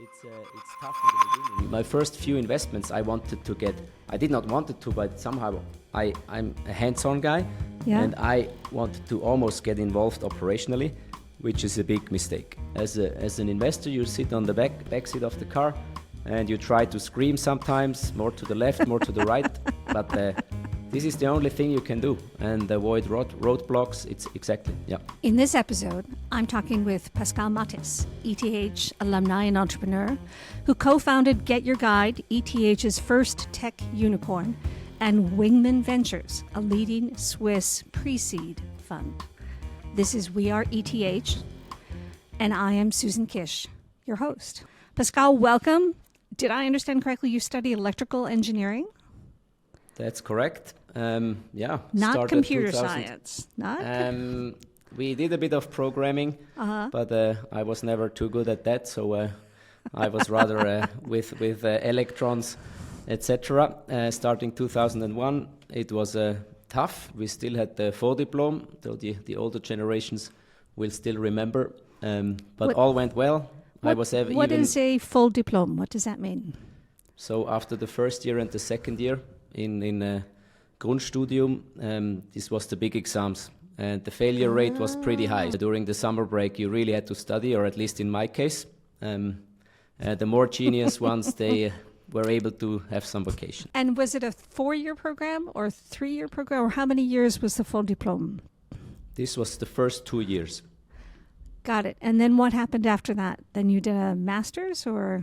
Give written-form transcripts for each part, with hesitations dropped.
It's tough in the beginning. My first few investments I did not want it to, but somehow I'm a hands-on guy, and I wanted to almost get involved operationally, which is a big mistake. As an investor, you sit on the back seat of the car, and you try to scream sometimes, more to the left, more to the right, but this is the only thing you can do, and avoid roadblocks. It's exactly, yeah. In this episode, I'm talking with Pascal Mathis, ETH alumni and entrepreneur, who co-founded Get Your Guide, ETH's first tech unicorn, and Wingman Ventures, a leading Swiss pre-seed fund. This is We Are ETH, and I am Susan Kish, your host. Pascal, welcome. Did I understand correctly you study electrical engineering? That's correct. Not computer science. Not. We did a bit of programming, but I was never too good at that. So I was rather with electrons, etc. Starting 2001, it was tough. We still had the Vordiplom, though the older generations will still remember. But all went well. What is a full diploma? What does that mean? So after the first year and the second year in Grundstudium, this was the big exams, and the failure rate was pretty high. During the summer break, you really had to study, or at least in my case. The more genius ones, they were able to have some vacation. And was it a 4-year program or a 3-year program, or how many years was the full diploma? This was the first 2 years. Got it. And then what happened after that? Then you did a master's, or?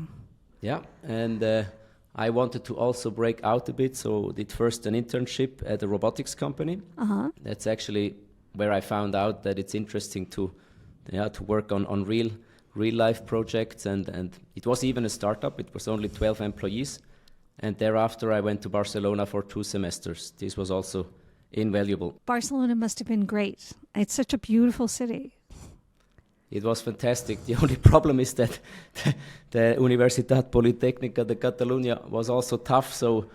Yeah, and I wanted to also break out a bit, so did first an internship at a robotics company. That's actually where I found out that it's interesting to work on real life projects, and it was even a startup. It was only 12 employees, and thereafter I went to Barcelona for 2 semesters. This was also invaluable. Barcelona must have been great. It's such a beautiful city. It was fantastic. The only problem is that the Universitat Politècnica de Catalunya was also tough. So,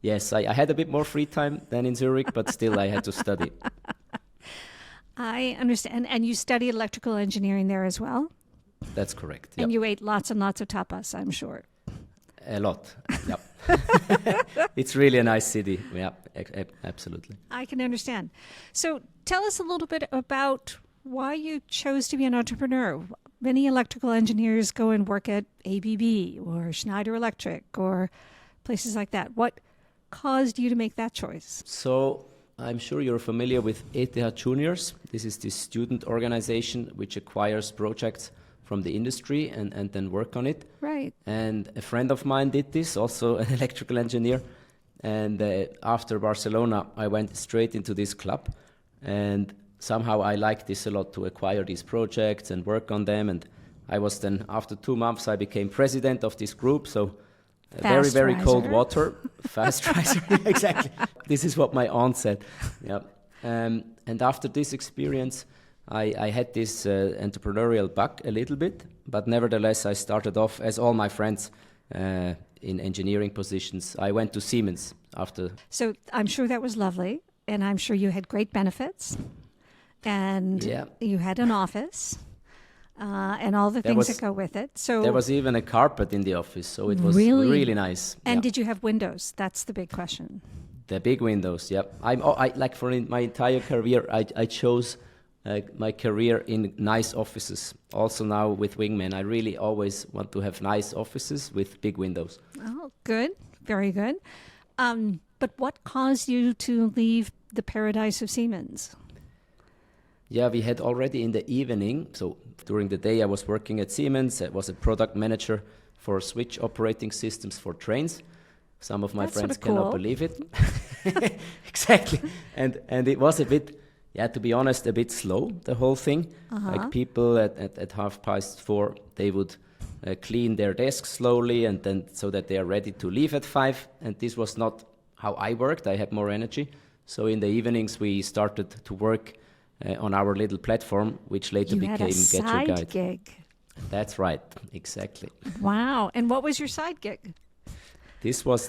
yes, I had a bit more free time than in Zurich, but still I had to study. I understand. And you studied electrical engineering there as well? That's correct. And you ate lots and lots of tapas, I'm sure. A lot, yep. It's really a nice city. Yeah, absolutely. I can understand. So tell us a little bit about why you chose to be an entrepreneur. Many electrical engineers go and work at ABB or Schneider Electric or places like that. What caused you to make that choice? So I'm sure you're familiar with ETH Juniors. This is the student organization which acquires projects from the industry and then work on it. Right. And a friend of mine did this, also an electrical engineer. And after Barcelona, I went straight into this club, and somehow I liked this a lot, to acquire these projects and work on them. And I was then, after 2 months, I became president of this group. So very cold water, fast riser. Exactly. This is what my aunt said. Yeah. And after this experience, I had this entrepreneurial bug a little bit, but nevertheless, I started off, as all my friends, in engineering positions. I went to Siemens after. So I'm sure that was lovely, and I'm sure you had great benefits. And you had an office, and all the things that go with it. So there was even a carpet in the office, so it was really nice. And did you have windows? That's the big question. The big windows, yeah. I like for my entire career, I chose my career in nice offices. Also now with Wingman, I really always want to have nice offices with big windows. Oh, good, very good. But what caused you to leave the paradise of Siemens? Yeah, we had already in the evening, so during the day I was working at Siemens. I was a product manager for switch operating systems for trains. Some of my friends cannot believe it. Exactly. And it was a bit, to be honest, a bit slow, the whole thing. Like people at 4:30, they would clean their desks slowly, and then so that they are ready to leave at 5. And this was not how I worked. I had more energy. So in the evenings we started to work on our little platform, which later became Get Your Guide. You had a side gig. That's right, exactly. Wow. And what was your side gig? This was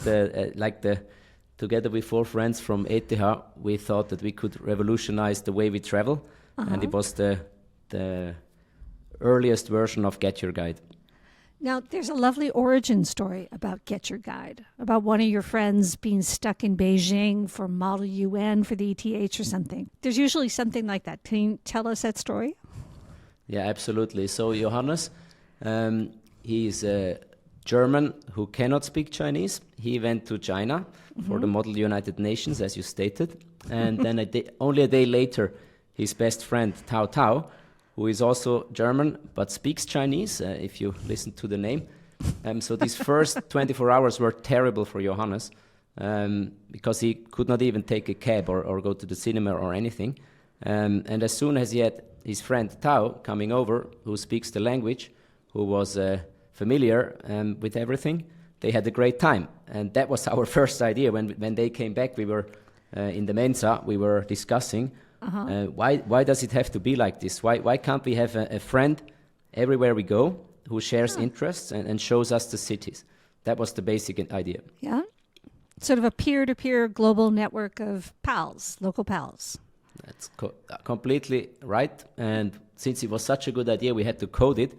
together with 4 friends from ETH, we thought that we could revolutionize the way we travel. And it was the earliest version of Get Your Guide. Now, there's a lovely origin story about Get Your Guide, about one of your friends being stuck in Beijing for Model UN for the ETH or something. There's usually something like that. Can you tell us that story? Yeah, absolutely. So Johannes, he's a German who cannot speak Chinese. He went to China for the Model United Nations, as you stated. And then only a day later, his best friend, Tao Tao, who is also German but speaks Chinese, if you listen to the name. So these first 24 hours were terrible for Johannes because he could not even take a cab or go to the cinema or anything. And as soon as he had his friend Tao coming over, who speaks the language, who was familiar with everything, they had a great time. And that was our first idea. When they came back, we were in the Mensa, we were discussing, why does it have to be like this? Why can't we have a friend everywhere we go who shares interests and shows us the cities? That was the basic idea. Yeah. Sort of a peer-to-peer global network of pals, local pals. That's completely right. And since it was such a good idea, we had to code it.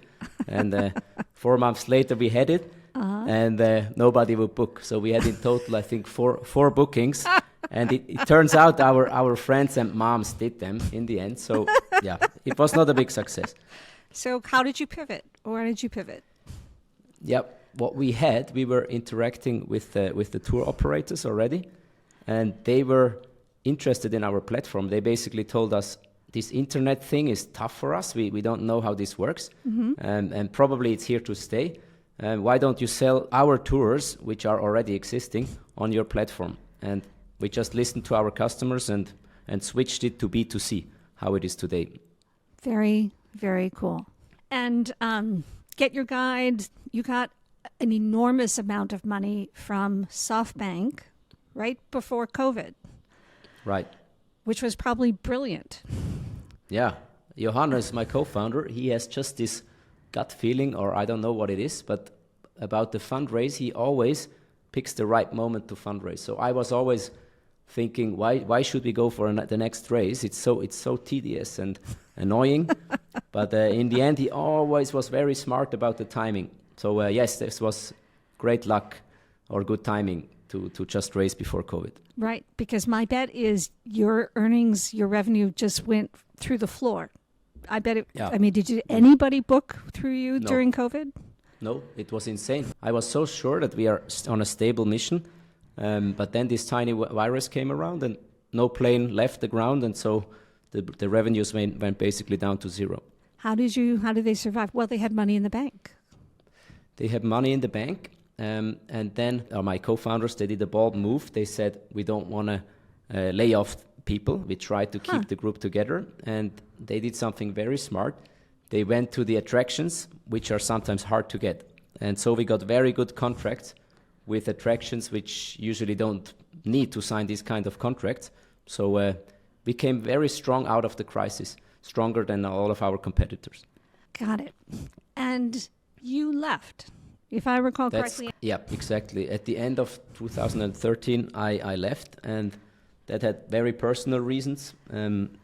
And 4 months later, we had it. And nobody would book. So we had in total, I think, four bookings. And it turns out our friends and moms did them in the end. So, yeah, it was not a big success. So how did you pivot? Where did you pivot? Yeah, what we were interacting with the tour operators already. And they were interested in our platform. They basically told us, this internet thing is tough for us. We don't know how this works. And probably it's here to stay. Why don't you sell our tours, which are already existing, on your platform? And we just listened to our customers and switched it to B2C, how it is today. Very, very cool. And Get Your Guide, you got an enormous amount of money from SoftBank right before COVID. Right. Which was probably brilliant. Yeah. Johannes, my co-founder, he has just this gut feeling, or I don't know what it is, but about the fundraise, he always picks the right moment to fundraise. So I was always thinking, why should we go for the next raise? It's so tedious and annoying. But in the end, he always was very smart about the timing. So yes, this was great luck or good timing to just raise before COVID. Right, because my bet is your earnings, your revenue just went through the floor. I bet it, yeah. I mean, did anybody book through you during COVID? No, it was insane. I was so sure that we are on a stable mission, but then this tiny virus came around and no plane left the ground, and so the revenues went basically down to zero. How did they survive? Well, they had money in the bank. They had money in the bank, and then my co-founders, they did a bold move. They said, we don't want to lay off people. We tried to keep the group together, and they did something very smart. They went to the attractions, which are sometimes hard to get. And so we got very good contracts with attractions which usually don't need to sign these kind of contracts. So we came very strong out of the crisis, stronger than all of our competitors. Got it. And you left, if I recall correctly. Yeah, exactly. At the end of 2013, I left, and that had very personal reasons.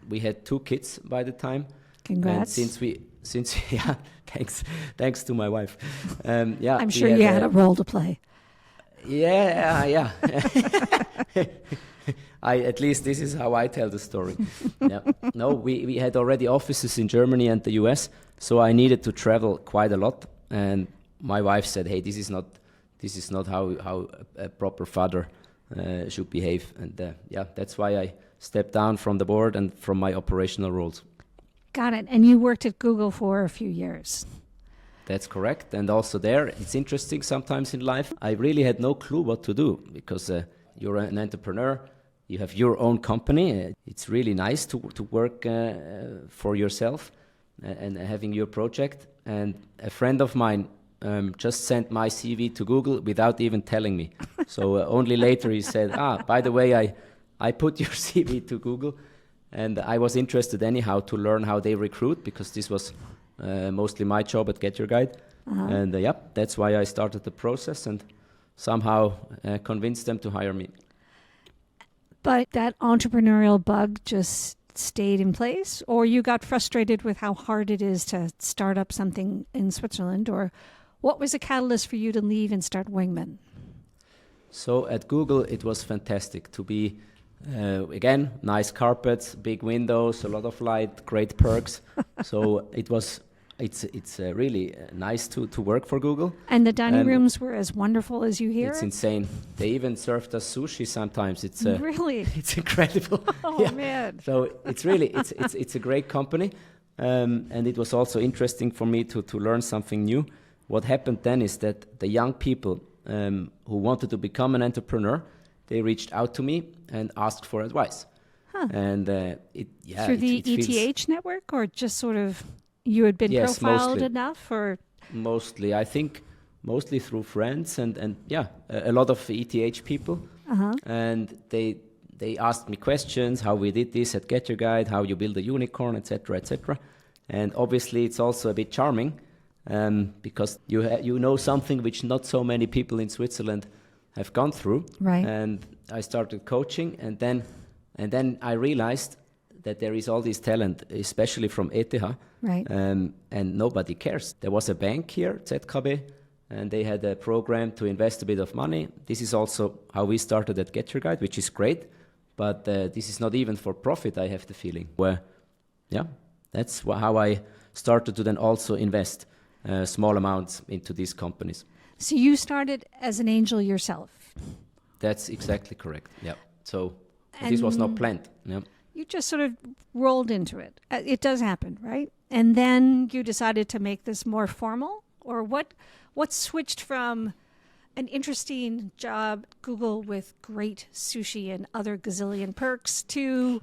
We had 2 kids by the time. Congrats. And since yeah, thanks to my wife. Yeah, I'm sure you had a role to play. Yeah. At least this is how I tell the story. Yeah. No, we had already offices in Germany and the US, so I needed to travel quite a lot. And my wife said, "Hey, this is not how a proper father should behave." And yeah, that's why I stepped down from the board and from my operational roles. Got it. And you worked at Google for a few years. That's correct. And also there, it's interesting sometimes in life. I really had no clue what to do because you're an entrepreneur. You have your own company. It's really nice to work for yourself and having your project. And a friend of mine just sent my CV to Google without even telling me. So only later he said, by the way, I put your CV to Google. And I was interested anyhow to learn how they recruit, because this was mostly my job at Get Your Guide. And that's why I started the process and somehow convinced them to hire me. But that entrepreneurial bug just stayed in place, or you got frustrated with how hard it is to start up something in Switzerland, or What was a catalyst for you to leave and start Wingman? So at Google, it was fantastic to be, again, nice carpets, big windows, a lot of light, great perks. So it's really nice to work for Google. And the dining rooms were as wonderful as you hear? It's insane. They even served us sushi sometimes. It's really? It's incredible. Oh, man. So it's really, it's a great company. And it was also interesting for me to learn something new. What happened then is that the young people who wanted to become an entrepreneur, they reached out to me and asked for advice. Huh. And through the ETH network, or just sort of you had been profiled mostly. Enough, or mostly, I think, mostly through friends and a lot of ETH people. And they asked me questions, how we did this at Get Your Guide, how you build a unicorn, etc., etc. And obviously, it's also a bit charming. Because you know something which not so many people in Switzerland have gone through, right? And I started coaching, and then I realized that there is all this talent, especially from ETH, right? And nobody cares. There was a bank here, ZKB, and they had a program to invest a bit of money. This is also how we started at Get Your Guide, which is great, but this is not even for profit. I have the feeling. That's how I started to then also invest small amounts into these companies. So you started as an angel yourself? That's exactly correct. Yeah. So this was not planned. Yeah. You just sort of rolled into it. It does happen, right? And then you decided to make this more formal? Or what switched from an interesting job at Google with great sushi and other gazillion perks to,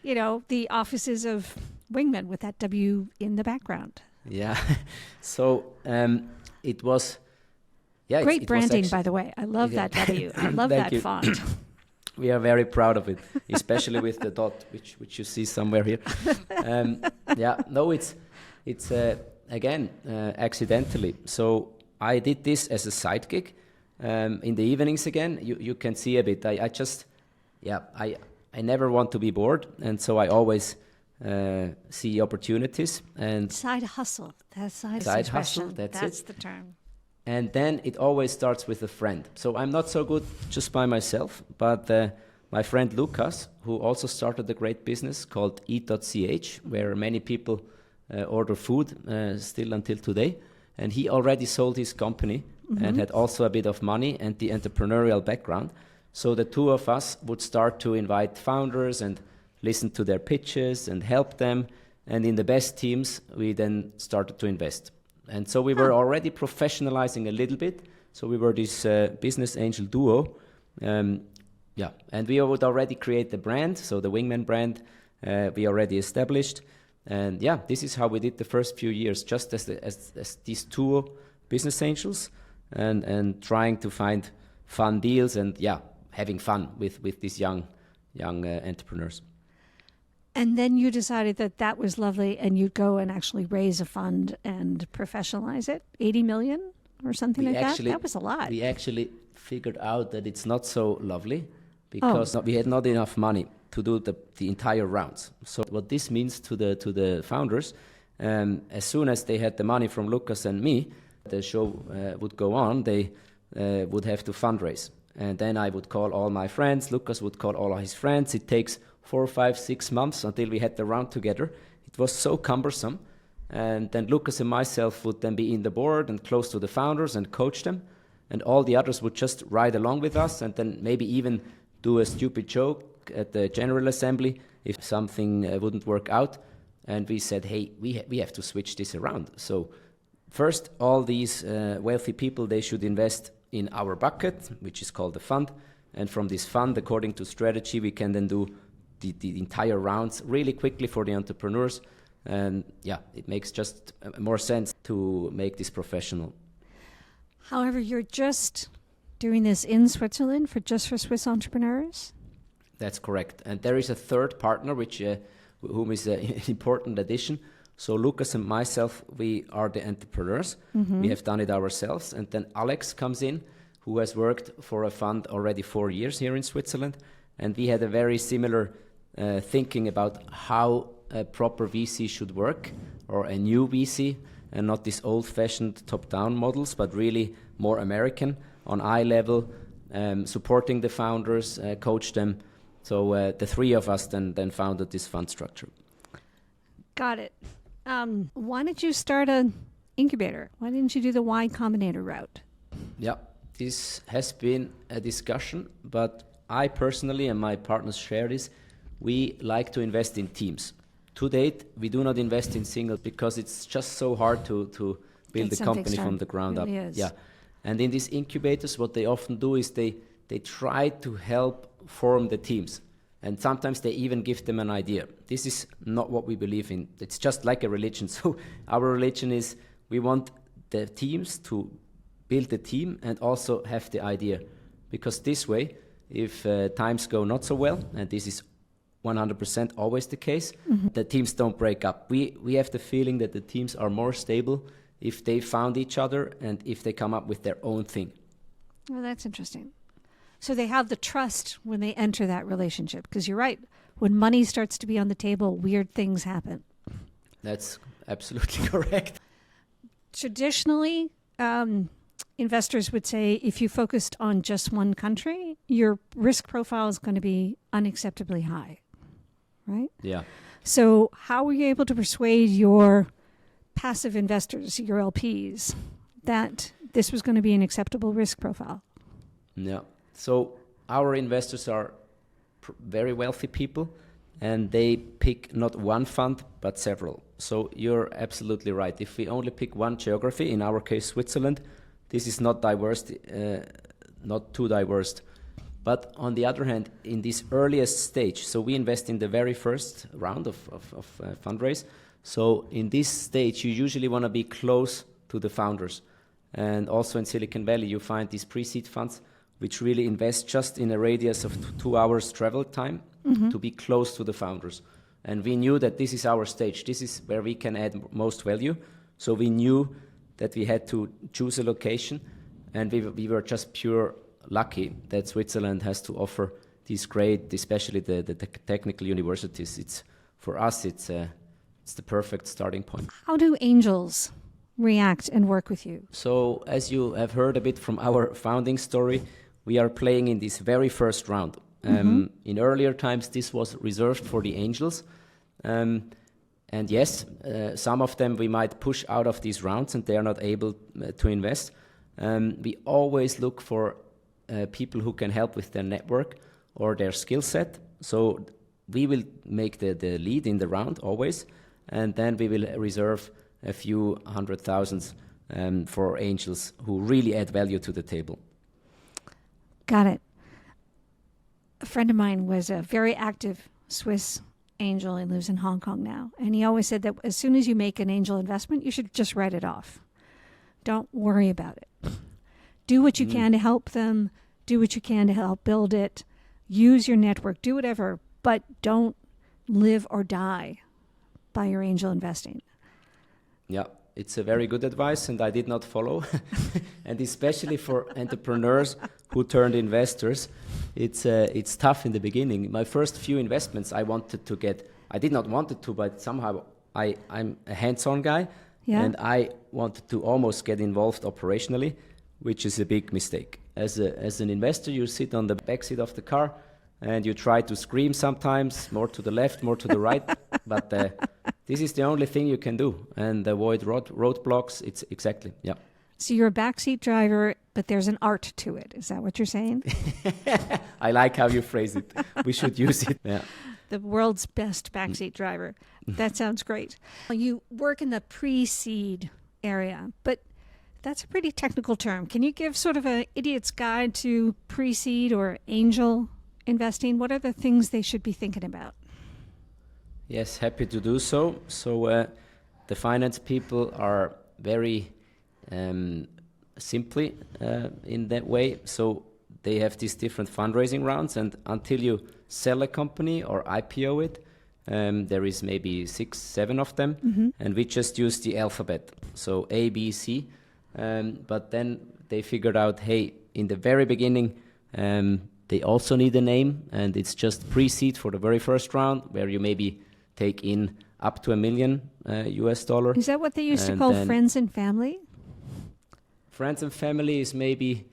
the offices of Wingman with that W in the background? Yeah, so it was, great it branding, was by the way. I love that W. I love that font. We are very proud of it, especially with the dot, which you see somewhere here. It's again accidentally. So I did this as a side gig in the evenings. Again, you can see a bit. I never want to be bored, and so I always see opportunities and side hustle. That's side hustle. That's the term. And then it always starts with a friend. So I'm not so good just by myself, but my friend Lucas, who also started a great business called ETH, where many people order food still until today, and he already sold his company and had also a bit of money and the entrepreneurial background. So the two of us would start to invite founders and listen to their pitches and help them. And in the best teams, we then started to invest. And so we were already professionalizing a little bit. So we were this business angel duo. And we would already create the brand. So the Wingman brand, we already established. And this is how we did the first few years, just as these two business angels and trying to find fun deals and having fun with these young entrepreneurs. And then you decided that was lovely, and you'd go and actually raise a fund and professionalize it. 80 million or something like that? That was a lot. We actually figured out that it's not so lovely because we had not enough money to do the entire rounds. So what this means to the founders, as soon as they had the money from Lucas and me, the show would go on, they would have to fundraise. And then I would call all my friends, Lucas would call all of his friends. It takes 4, 5, 6 months until we had the round together. It was so cumbersome. And then Lucas and myself would then be in the board and close to the founders and coach them. And all the others would just ride along with us and then maybe even do a stupid joke at the General Assembly if something wouldn't work out. And we said, hey, we have to switch this around. So first, all these wealthy people, they should invest in our bucket, which is called the fund. And from this fund, according to strategy, we can then do the entire rounds really quickly for the entrepreneurs. And it makes just more sense to make this professional. However, you're just doing this in Switzerland for Swiss entrepreneurs? That's correct. And there is a third partner, whom is an important addition. So Lucas and myself, we are the entrepreneurs. We have done it ourselves. And then Alex comes in, who has worked for a fund already 4 years here in Switzerland. And we had a very similar thinking about how a proper VC should work, or a new VC. and not these old-fashioned top-down models, but really more American on eye level, supporting the founders, coach them. So the three of us then founded this fund structure. Got it. Why did you start an incubator? Why didn't you do the Y Combinator route? Yeah, this has been a discussion, but I personally and my partners share this. We like to invest in teams. To date, we do not invest in singles because it's just so hard to build a company from the ground up. Is. Yeah, and in these incubators, what they often do is they try to help form the teams. And sometimes they even give them an idea. This is not what we believe in. It's just like a religion. So our religion is we want the teams to build the team and also have the idea. Because this way, if times go not so well, and this is 100% always the case, the teams don't break up. We have the feeling that the teams are more stable if they found each other and if they come up with their own thing. Well, that's interesting. So they have the trust when they enter that relationship. Because you're right, when money starts to be on the table, weird things happen. That's absolutely correct. Traditionally, investors would say if you focused on just one country, your risk profile is going to be unacceptably high, right? Yeah. So how were you able to persuade your passive investors, your LPs, that this was going to be an acceptable risk profile? Yeah. So our investors are very wealthy people, and they pick not one fund, but several. So you're absolutely right. If we only pick one geography, in our case, Switzerland, this is not diverse, not too diverse. But on the other hand, in this earliest stage, so we invest in the very first round of fundraise. So in this stage, you usually want to be close to the founders. And also in Silicon Valley, you find these pre-seed funds which really invest just in a radius of 2 hours travel time to be close to the founders. And we knew that this is our stage. This is where we can add most value. So we knew that we had to choose a location, and we were just pure lucky that Switzerland has to offer these great, especially the technical universities. It's for us, it's the perfect starting point. How do angels react and work with you? So as you have heard a bit from our founding story, we are playing in this very first round. In earlier times, this was reserved for the angels. And yes, some of them we might push out of these rounds and they are not able to invest. We always look for people who can help with their network or their skill set. So we will make the lead in the round always, and then we will reserve a few 100,000 for angels who really add value to the table. Got it. A friend of mine was a very active Swiss angel and lives in Hong Kong now. And he always said that as soon as you make an angel investment, you should just write it off. Don't worry about it. Do what you can to help them. Do what you can to help build it. Use your network. Do whatever. But don't live or die by your angel investing. Yeah, it's a very good advice, and I did not follow. And especially for entrepreneurs who turned investors, it's tough in the beginning. My first few investments I did not want it to, but somehow I'm a hands-on guy, and I wanted to almost get involved operationally, which is a big mistake. As an investor, you sit on the backseat of the car, and you try to scream sometimes, more to the left, more to the right, but this is the only thing you can do, and avoid roadblocks. It's exactly, yeah. So you're a backseat driver, but there's an art to it. Is that what you're saying? I like how you phrase it. We should use it. Yeah. The world's best backseat driver. That sounds great. You work in the pre-seed area, but that's a pretty technical term. Can you give sort of an idiot's guide to pre-seed or angel investing? What are the things they should be thinking about? Yes, happy to do so. So the finance people are very simply in that way. So they have these different fundraising rounds, and until you sell a company or IPO it, there is maybe 6, 7 of them, and we just use the alphabet. So A, B, C. But then they figured out, hey, in the very beginning, they also need a name, and it's just pre-seed for the very first round, where you maybe take in up to $1 million US dollar. Is that what they used to And call then friends and family friends and family is maybe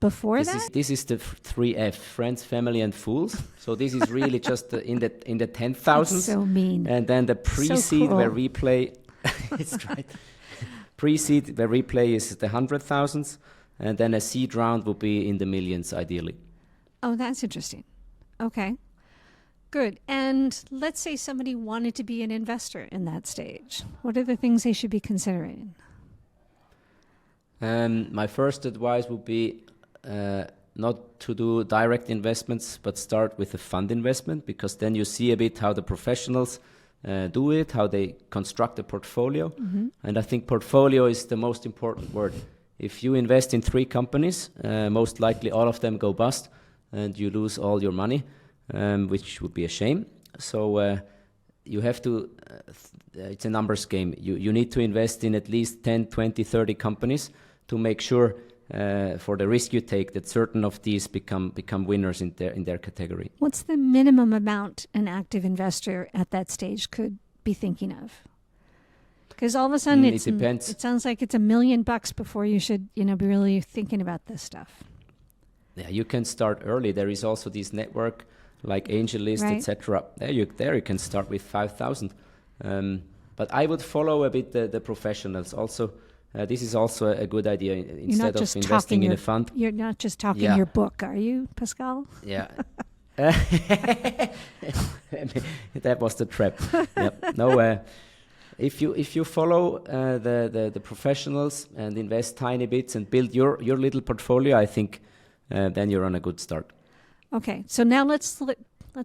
before that? this is the 3F: friends, family, and fools. So this is really just in the 10,000s. So mean. And then the pre-seed cruel. where we play, it's right. Pre-seed where we play is the 100,000s, and then a seed round would be in the millions, ideally. Oh, that's interesting. Okay, good. And let's say somebody wanted to be an investor in that stage. What are the things they should be considering? My first advice would be not to do direct investments, but start with a fund investment, because then you see a bit how the professionals do it, how they construct a portfolio. And I think portfolio is the most important word. If you invest in 3 companies, most likely all of them go bust and you lose all your money, which would be a shame. So you have to, it's a numbers game. You need to invest in at least 10, 20, 30 companies to make sure for the risk you take that certain of these become winners in their category. What's the minimum amount an active investor at that stage could be thinking of? Because all of a sudden It depends. It sounds like it's $1 million before you should, be really thinking about this stuff. Yeah, you can start early. There is also this network like AngelList, Right. etc. There you can start with 5,000. But I would follow a bit the professionals. Also, this is also a good idea instead of investing in a fund. You're not just talking Yeah. your book, are you, Pascal? Yeah. That was the trap. Yep. No. If you follow the professionals and invest tiny bits and build your little portfolio, I think then you're on a good start. Okay, so now let's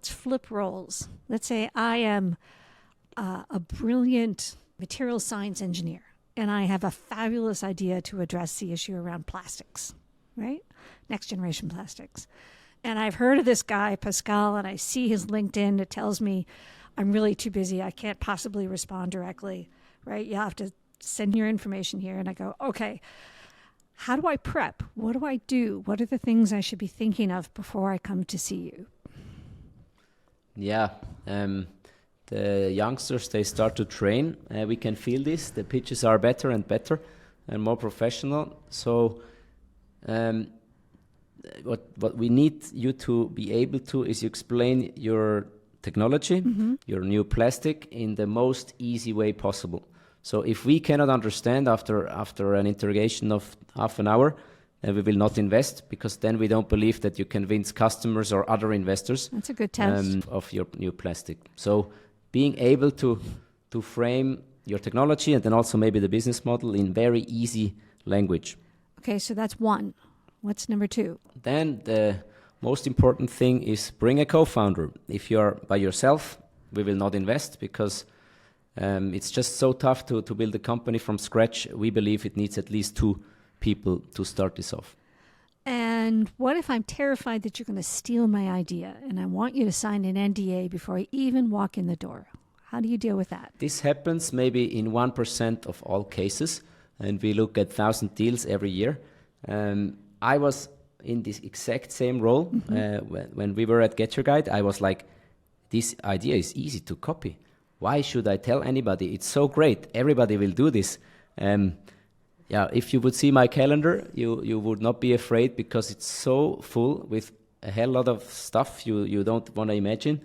flip roles. Let's say I am a brilliant material science engineer, and I have a fabulous idea to address the issue around plastics, right? Next generation plastics. And I've heard of this guy, Pascal, and I see his LinkedIn. It tells me I'm really too busy. I can't possibly respond directly, right? You have to send your information here. And I go, okay, how do I prep? What do I do? What are the things I should be thinking of before I come to see you? Yeah. The youngsters, they start to train. We can feel this. The pitches are better and better and more professional. So what we need you to be able to is you explain your technology, your new plastic in the most easy way possible. So if we cannot understand after an interrogation of half an hour, then we will not invest, because then we don't believe that you convince customers or other investors. That's a good test. Of your new plastic. So being able to frame your technology and then also maybe the business model in very easy language. Okay, so that's one. What's number 2? Then the most important thing is bring a co-founder. If you're by yourself, we will not invest, because it's just so tough to build a company from scratch. We believe it needs at least 2 people to start this off. And what if I'm terrified that you're going to steal my idea and I want you to sign an NDA before I even walk in the door? How do you deal with that? This happens maybe in 1% of all cases, and we look at 1,000 deals every year. I was in this exact same role when we were at Get Your Guide. I was like, this idea is easy to copy. Why should I tell anybody? It's so great. Everybody will do this. If you would see my calendar, you would not be afraid, because it's so full with a hell lot of stuff you don't want to imagine.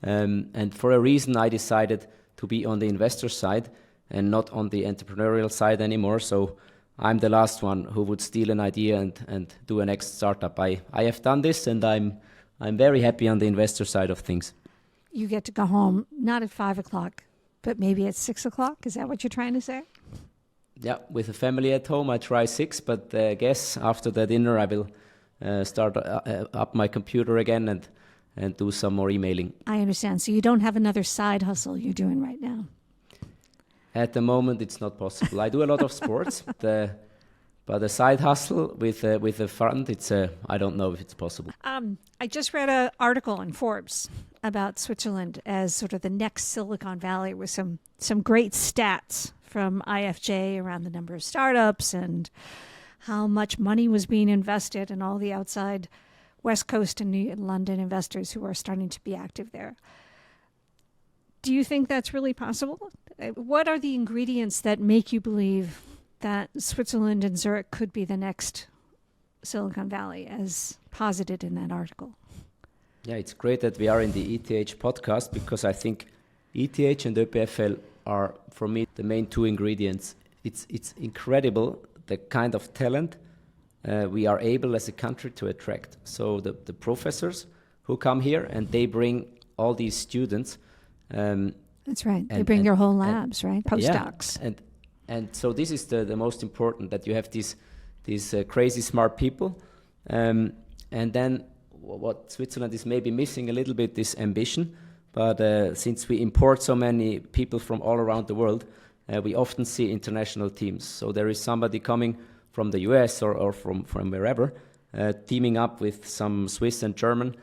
And for a reason, I decided to be on the investor side and not on the entrepreneurial side anymore. So I'm the last one who would steal an idea and do a next startup. I have done this, and I'm very happy on the investor side of things. You get to go home, not at 5 o'clock, but maybe at 6 o'clock. Is that what you're trying to say? Yeah, with a family at home, I try 6, but I guess after the dinner, I will start up my computer again and do some more emailing. I understand. So you don't have another side hustle you're doing right now? At the moment, it's not possible. I do a lot of sports, but a side hustle with a fund, I don't know if it's possible. I just read an article in Forbes about Switzerland as sort of the next Silicon Valley, with some great stats from IFJ around the number of startups and how much money was being invested, and all the outside West Coast and London investors who are starting to be active there. Do you think that's really possible? What are the ingredients that make you believe that Switzerland and Zurich could be the next Silicon Valley, as posited in that article? Yeah, it's great that we are in the ETH podcast, because I think ETH and EPFL are, for me, the main two ingredients. It's incredible the kind of talent we are able as a country to attract. So the professors who come here, and they bring all these students. That's right. They bring your whole labs, right? Postdocs. Yeah, and so this is the most important, that you have these crazy smart people. And then what Switzerland is maybe missing a little bit is ambition. But since we import so many people from all around the world, we often see international teams. So there is somebody coming from the US or from wherever, teaming up with some Swiss and German,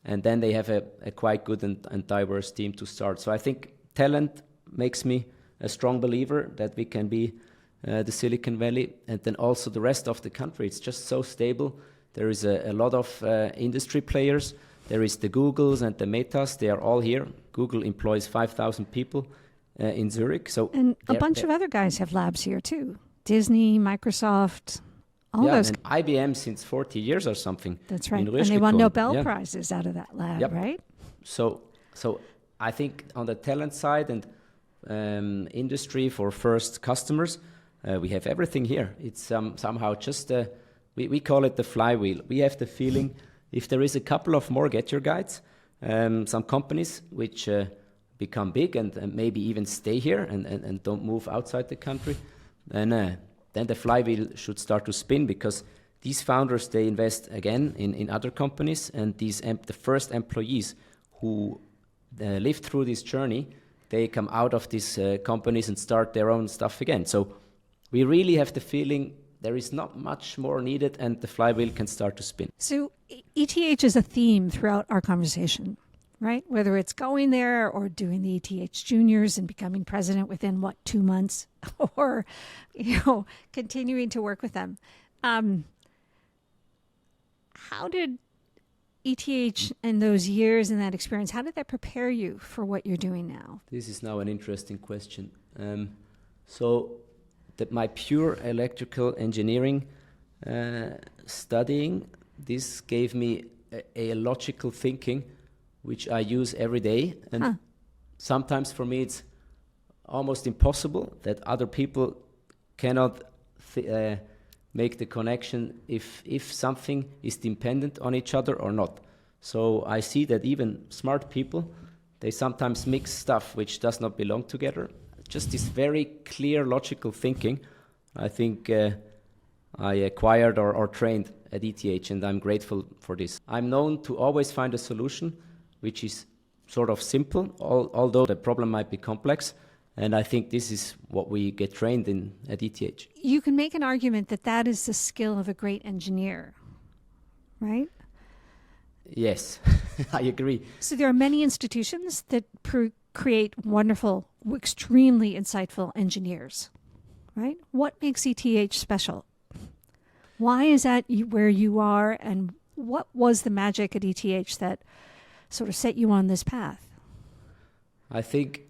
and then they have a quite good and diverse team to start. So I think talent makes me a strong believer that we can be the Silicon Valley, and then also the rest of the country. It's just so stable. There is a lot of industry players. There is the Googles and the Metas. They are all here. Google employs 5,000 people in Zurich. And a bunch of other guys have labs here too. Disney, Microsoft, all those. And IBM since 40 years or something. That's right. And they won Nobel Prizes out of that lab, right? So I think on the talent side and industry for first customers, we have everything here. It's somehow just, we call it the flywheel. We have the feeling if there is a couple of more Get Your Guides, some companies which become big and maybe even stay here and don't move outside the country, then the flywheel should start to spin, because these founders, they invest again in other companies, and the first employees who live through this journey, they come out of these companies and start their own stuff again. So we really have the feeling there is not much more needed, and the flywheel can start to spin. So ETH is a theme throughout our conversation, right? Whether it's going there or doing the ETH juniors and becoming president within 2 months, or continuing to work with them. How did ETH and those years and that experience, how did that prepare you for what you're doing now? This is now an interesting question. So that my pure electrical engineering studying, this gave me a logical thinking, which I use every day. And sometimes for me it's almost impossible that other people cannot make the connection if something is dependent on each other or not. So I see that even smart people, they sometimes mix stuff which does not belong together. Just this very clear logical thinking, I think I acquired or trained at ETH, and I'm grateful for this. I'm known to always find a solution which is sort of simple, although the problem might be complex. And I think this is what we get trained in at ETH. You can make an argument that that is the skill of a great engineer, right? Yes, I agree. So there are many institutions that create wonderful, extremely insightful engineers, right? What makes ETH special? Why is that where you are, and what was the magic at ETH that sort of set you on this path? I think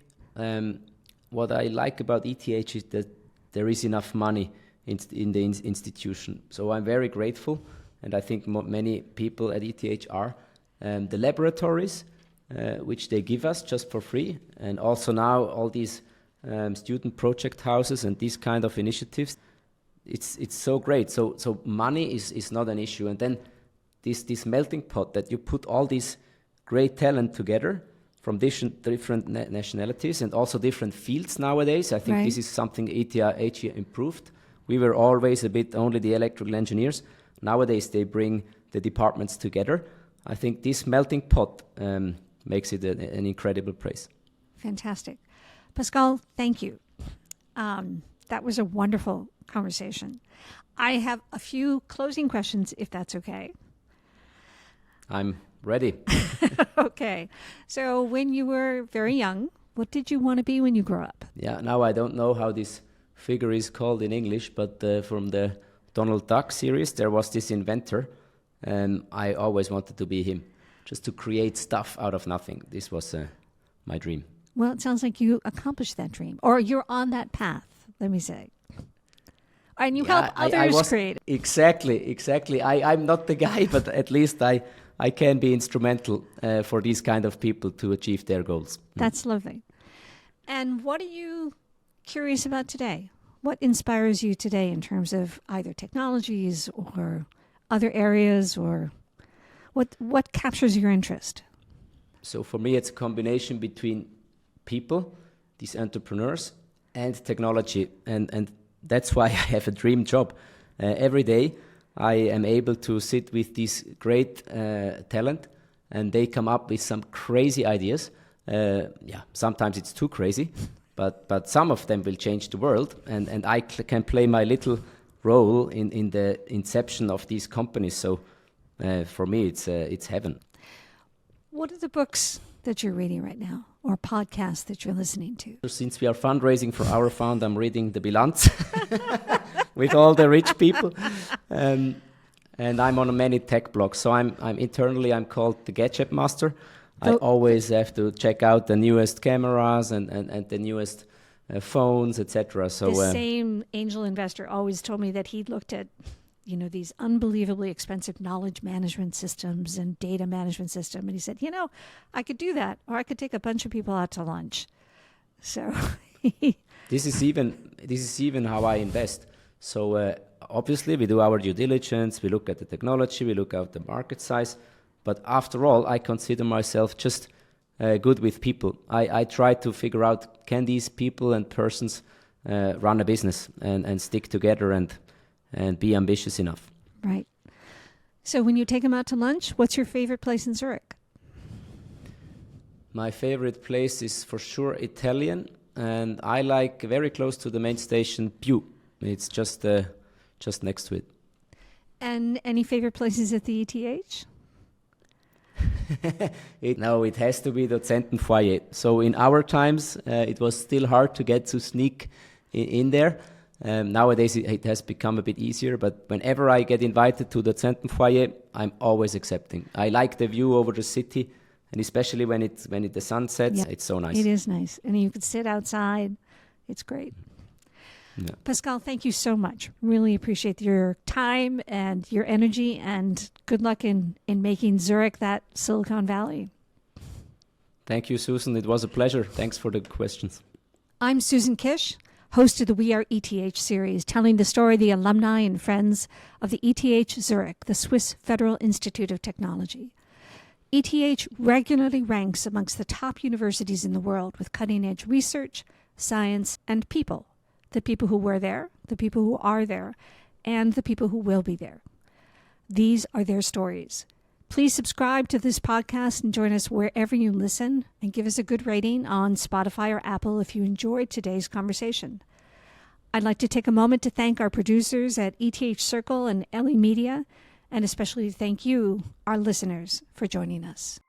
what I like about ETH is that there is enough money in the institution. So I'm very grateful, and I think many people at ETH are. The laboratories, which they give us just for free, and also now all these student project houses and these kind of initiatives, it's so great. So money is not an issue. And then this melting pot that you put all these great talent together from different nationalities and also different fields nowadays. I think this is something ETH improved. We were always a bit only the electrical engineers. Nowadays they bring the departments together. I think this melting pot makes it an incredible place. Fantastic. Pascal, thank you. That was a wonderful conversation. I have a few closing questions, if that's okay. I'm ready. Okay. So when you were very young, what did you want to be when you grew up? Yeah, now I don't know how this figure is called in English, but from the Donald Duck series, there was this inventor, and I always wanted to be him, just to create stuff out of nothing. This was my dream. Well, it sounds like you accomplished that dream, or you're on that path, let me say. And you help others create. Exactly. I'm not the guy, but at least I can be instrumental for these kind of people to achieve their goals. That's lovely. And what are you curious about today? What inspires you today in terms of either technologies or other areas, or what captures your interest? So for me, it's a combination between people, these entrepreneurs, and technology. And that's why I have a dream job. Every day, I am able to sit with these great talent, and they come up with some crazy ideas. Sometimes it's too crazy, but some of them will change the world, and I can play my little role in the inception of these companies. So for me, it's heaven. What are the books that you're reading right now, or podcasts that you're listening to? Since we are fundraising for our fund, I'm reading the Bilanz with all the rich people, and I'm on many tech blogs. So I'm internally called the Gadget Master. I always have to check out the newest cameras and the newest phones, etc. So the same angel investor always told me that he looked at these unbelievably expensive knowledge management systems and data management system. And he said, I could do that, or I could take a bunch of people out to lunch. So this is even how I invest. So obviously we do our due diligence, we look at the technology, we look at the market size. But after all, I consider myself just good with people. I try to figure out, can these people and persons run a business and stick together and be ambitious enough. Right. So when you take them out to lunch, what's your favorite place in Zurich? My favorite place is for sure Italian, and I like very close to the main station, Pew. It's just next to it. And any favorite places at the ETH? It has to be the Dozentenfoyer. So in our times, it was still hard to get to sneak in there. Nowadays it has become a bit easier, but whenever I get invited to the Dozentenfoyer, I'm always accepting. I like the view over the city, and especially when the sun sets, it's so nice. It is nice, and you could sit outside. It's great. Yeah. Pascal, thank you so much. Really appreciate your time and your energy, and good luck in making Zurich that Silicon Valley. Thank you, Susan. It was a pleasure. Thanks for the questions. I'm Susan Kish, host of the We Are ETH series, telling the story of the alumni and friends of the ETH Zurich, the Swiss Federal Institute of Technology. ETH regularly ranks amongst the top universities in the world with cutting-edge research, science, and people. The people who were there, the people who are there, and the people who will be there. These are their stories. Please subscribe to this podcast and join us wherever you listen, and give us a good rating on Spotify or Apple if you enjoyed today's conversation. I'd like to take a moment to thank our producers at ETH Circle and LE Media, and especially thank you, our listeners, for joining us.